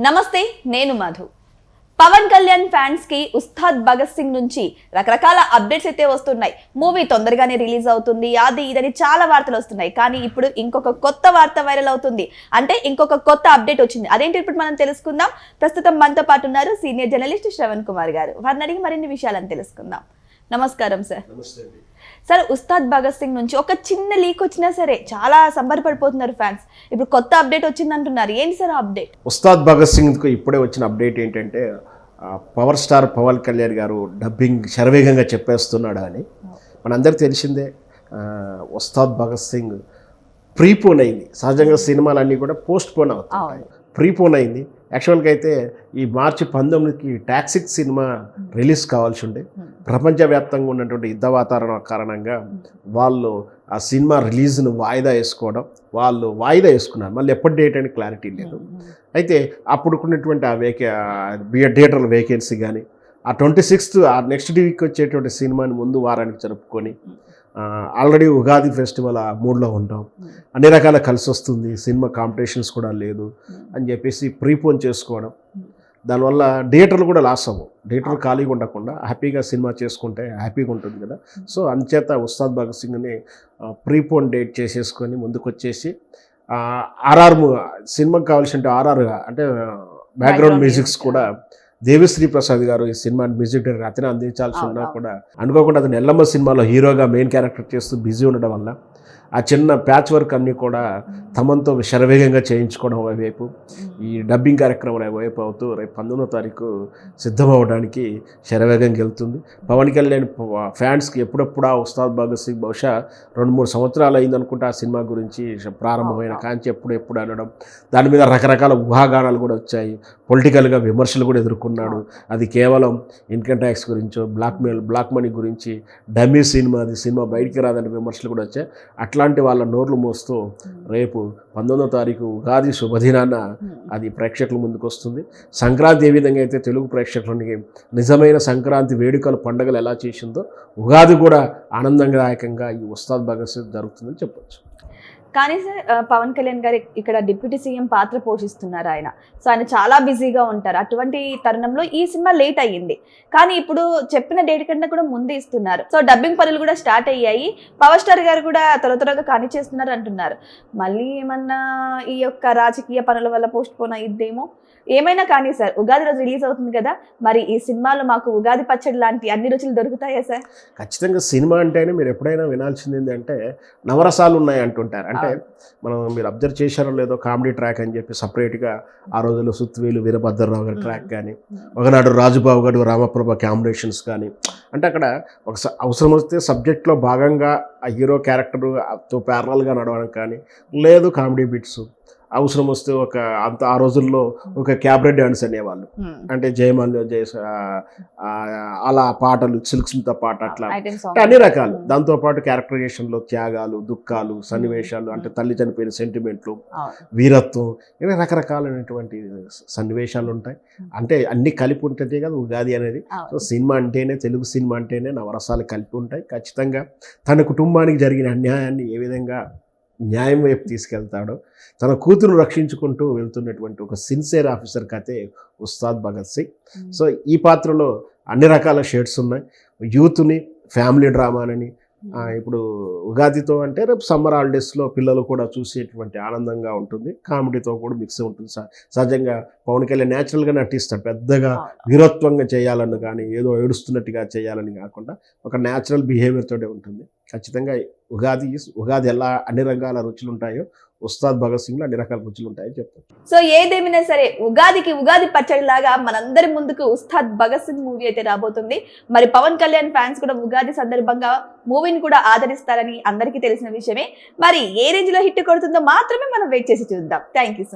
నమస్తే, నేను మధు. పవన్ కళ్యాణ్ ఫ్యాన్స్ కి ఉస్తాద్ భగత్ సింగ్ నుంచి రకరకాల అప్డేట్స్ అయితే వస్తున్నాయి. మూవీ తొందరగానే రిలీజ్ అవుతుంది, అది ఇదని చాలా వార్తలు వస్తున్నాయి. కానీ ఇప్పుడు ఇంకొక కొత్త వార్త వైరల్ అవుతుంది. అంటే ఇంకొక కొత్త అప్డేట్ వచ్చింది. అదేంటి ఇప్పుడు మనం తెలుసుకుందాం. ప్రస్తుతం మనతో పాటు ఉన్నారు సీనియర్ జర్నలిస్ట్ శ్రవణ్ కుమార్ గారు. వారిని అడిగి మరిన్ని విషయాలను తెలుసుకుందాం. నమస్కారం సార్. సార్, ఉస్తాద్ భగత్ సింగ్ నుంచి ఒక చిన్న లీక్ వచ్చినా సరే చాలా సంబరపడిపోతున్నారు ఫ్యాన్స్. ఇప్పుడు కొత్త అప్డేట్ వచ్చింది అంటున్నారు. ఏంటి సార్ అప్డేట్? ఉస్తాద్ భగత్ సింగ్కు ఇప్పుడే వచ్చిన అప్డేట్ ఏంటంటే పవర్ స్టార్ పవన్ కళ్యాణ్ గారు డబ్బింగ్ శరవేగంగా చెప్పేస్తున్నాడు అని మనందరికీ తెలిసిందే. ఉస్తాద్ భగత్ సింగ్ ప్రీపోన్ అయింది. సహజంగా సినిమాలన్నీ కూడా పోస్ట్ పోన్ అవుతాయి. ప్రీపోన్ అయింది. యాక్చువల్గా అయితే ఈ మార్చి 19కి టాక్సిక్ సినిమా రిలీజ్ కావాల్సి ఉండే. ప్రపంచవ్యాప్తంగా ఉన్నటువంటి యుద్ధ వాతావరణం కారణంగా వాళ్ళు ఆ సినిమా రిలీజ్ను వాయిదా వేసుకున్నారు. మళ్ళీ ఎప్పటి డేట్ అని క్లారిటీ లేదు. అయితే అప్పుడుకున్నటువంటి థియేటర్ల వేకెన్సీ కానీ ఆ 26th ఆ నెక్స్ట్ వీక్ వచ్చేటువంటి సినిమాని ముందు వారానికి జరుపుకొని ఆల్రెడీ ఉగాది ఫెస్టివల్ ఆ మూడ్లో ఉంటాం. అన్ని రకాల కలిసి వస్తుంది, సినిమా కాంపిటీషన్స్ కూడా లేదు అని చెప్పేసి ప్రీపోన్ చేసుకోవడం. దానివల్ల థియేటర్లు కూడా లాస్ అవ్వవు. థియేటర్లు ఖాళీగా ఉండకుండా హ్యాపీగా సినిమా చేసుకుంటే హ్యాపీగా ఉంటుంది కదా. సో అంచేత ఉస్తాద్ భగత్ సింగ్ని ప్రీపోన్ డేట్ చేసేసుకొని ముందుకొచ్చేసి ఆర్ఆర్ సినిమాకి కావాల్సిన ఆర్ఆర్ అంటే బ్యాక్గ్రౌండ్ మ్యూజిక్స్ కూడా దేవిశ్రీ ప్రసాద్ గారు ఈ సినిమా మ్యూజిక్ డైరెక్టర్ అతనే అందించాల్సి ఉన్నా కూడా అనుకోకుండా అతను ఎల్లమ్మ సినిమాలో హీరోగా మెయిన్ క్యారెక్టర్ చేస్తూ బిజీ ఉండడం వల్ల ఆ చిన్న ప్యాచ్ వర్క్ అన్నీ కూడా తమంతో శరవేగంగా చేయించుకోవడం వైపు ఈ డబ్బింగ్ కార్యక్రమం వైపు అవుతూ రేపు 19వ తారీఖు సిద్ధమవడానికి శరవేగంగా వెళ్తుంది. పవన్ కళ్యాణ్ ఫ్యాన్స్కి ఎప్పుడెప్పుడు ఆ ఉస్తాద్ భగత్ సింగ్ బహుశా 2-3 సంవత్సరాలు అయిందనుకుంటే ఆ సినిమా గురించి ప్రారంభమైన కాంచి ఎప్పుడు అనడం, దాని మీద రకరకాల ఊహాగానాలు కూడా వచ్చాయి. పొలిటికల్గా విమర్శలు కూడా ఎదుర్కొన్నాడు. అది కేవలం ఇన్కమ్ ట్యాక్స్ గురించో బ్లాక్ మనీ గురించి డమ్మీ సినిమా బయటికి రాదని విమర్శలు కూడా వచ్చాయి. అట్లాంటి వాళ్ళ నోర్లు మోస్తూ రేపు 19వ తారీఖు ఉగాది శుభదినాన అది ప్రేక్షకుల ముందుకు వస్తుంది. సంక్రాంతి ఏ విధంగా అయితే తెలుగు ప్రేక్షకులకి నిజమైన సంక్రాంతి వేడుకలు పండుగలు ఎలా చేసిందో ఉగాది కూడా ఆనందదాయకంగా ఈ ఉస్తాద్ భగత్ సింగ్ జరుగుతుందని చెప్పొచ్చు. కానీ సార్, పవన్ కళ్యాణ్ గారు ఇక్కడ డిప్యూటీ సీఎం పాత్ర పోషిస్తున్నారు ఆయన. సో ఆయన చాలా బిజీగా ఉంటారు. అటువంటి తరుణంలో ఈ సినిమా లేట్ అయ్యింది. కానీ ఇప్పుడు చెప్పిన డేట్ కంటే కూడా ముందు ఇస్తున్నారు. సో డబ్బింగ్ పనులు కూడా స్టార్ట్ అయ్యాయి. పవర్ స్టార్ గారు కూడా త్వరగా కాని చేస్తున్నారు అంటున్నారు. మళ్ళీ ఏమన్నా ఈ యొక్క రాజకీయ పనుల వల్ల పోస్ట్ పోన్ అయ్యిద్దేమో. ఏమైనా కానీ సార్, ఉగాది రోజు రిలీజ్ అవుతుంది కదా, మరి ఈ సినిమాలో మాకు ఉగాది పచ్చడి లాంటి అన్ని రుచులు దొరుకుతాయా సార్? ఖచ్చితంగా సినిమా అంటేనే మీరు ఎప్పుడైనా వినాల్సింది ఏంటంటే నవరసాలు ఉన్నాయి అంటుంటారు. అంటే మీరు అబ్జర్వ్ చేశారో లేదో, కామెడీ ట్రాక్ అని చెప్పి సపరేట్గా ఆ రోజుల్లో సుత్వేలు వీరభద్రరావు గారి ట్రాక్ కానీ, ఒకనాడు రాజుబాబు గారు రామప్రభ కాంబినేషన్స్ కానీ, అంటే అక్కడ ఒక అవసరం వస్తే సబ్జెక్ట్లో భాగంగా ఆ హీరో క్యారెక్టర్తో ప్యారలల్గా నడవడం కానీ, లేదు కామెడీ బిట్స్ అవసరం వస్తే ఆ రోజుల్లో ఒక క్యాబరెట్ డాన్స్ అనేవాళ్ళు. అంటే జయమాల్య అలా పాటలు, సిల్క్ స్మిత పాట, అట్లా అన్ని రకాలు. దాంతోపాటు క్యారెక్టరైజేషన్లో త్యాగాలు, దుఃఖాలు, సన్నివేశాలు, అంటే తల్లి చనిపోయిన సెంటిమెంట్లు, వీరత్వం, ఇలా రకరకాలైనటువంటి సన్నివేశాలు ఉంటాయి. అంటే అన్ని కలిపి ఉంటుంది కదా ఉగాది అనేది. సో సినిమా అంటేనే, తెలుగు సినిమా అంటేనే నవరసాలు కలిపి ఉంటాయి. ఖచ్చితంగా తన కుటుంబానికి జరిగిన అన్యాయాన్ని ఏ విధంగా న్యాయం వైపు తీసుకెళ్తాడో, తన కూతురు రక్షించుకుంటూ వెళ్తున్నటువంటి ఒక సిన్సియర్ ఆఫీసర్ కథే ఉస్తాద్ భగత్ సింగ్. సో ఈ పాత్రలో అన్ని రకాల షేడ్స్ ఉన్నాయి. యూత్ని, ఫ్యామిలీ డ్రామానని, ఇప్పుడు ఉగాదితో అంటే రేపు సమ్మర్ హాలిడేస్లో పిల్లలు కూడా చూసేటువంటి ఆనందంగా ఉంటుంది. కామెడీతో కూడా మిక్స్ ఉంటుంది. సహజంగా పవన్ కళ్యాణ్ న్యాచురల్గా నటిస్తాడు. పెద్దగా వీరత్వంగా చేయాలని కానీ, ఏదో ఏడుస్తున్నట్టుగా చేయాలని కాకుండా ఒక న్యాచురల్ బిహేవియర్ తోటే ఉంటుంది. ఖచ్చితంగా ఉగాది ఎలా అన్ని రకాల రుచులు ఉంటాయో ఉస్తాద్ భగత్ సింగ్లో అన్ని రకాల రుచులు ఉంటాయని చెప్తారు. సో ఏదేమైనా సరే ఉగాదికి ఉగాది పచ్చడి లాగా మనందరి ముందుకు ఉస్తాద్ భగత్ సింగ్ మూవీ అయితే రాబోతుంది. మరి పవన్ కళ్యాణ్ ఫ్యాన్స్ కూడా ఉగాది సందర్భంగా మూవీని కూడా ఆదరిస్తారని అందరికీ తెలిసిన విషయమే. మరి ఏ రేంజ్ లో హిట్ కొడుతుందో మాత్రమే మనం వెయిట్ చేసి చూద్దాం. Thank you.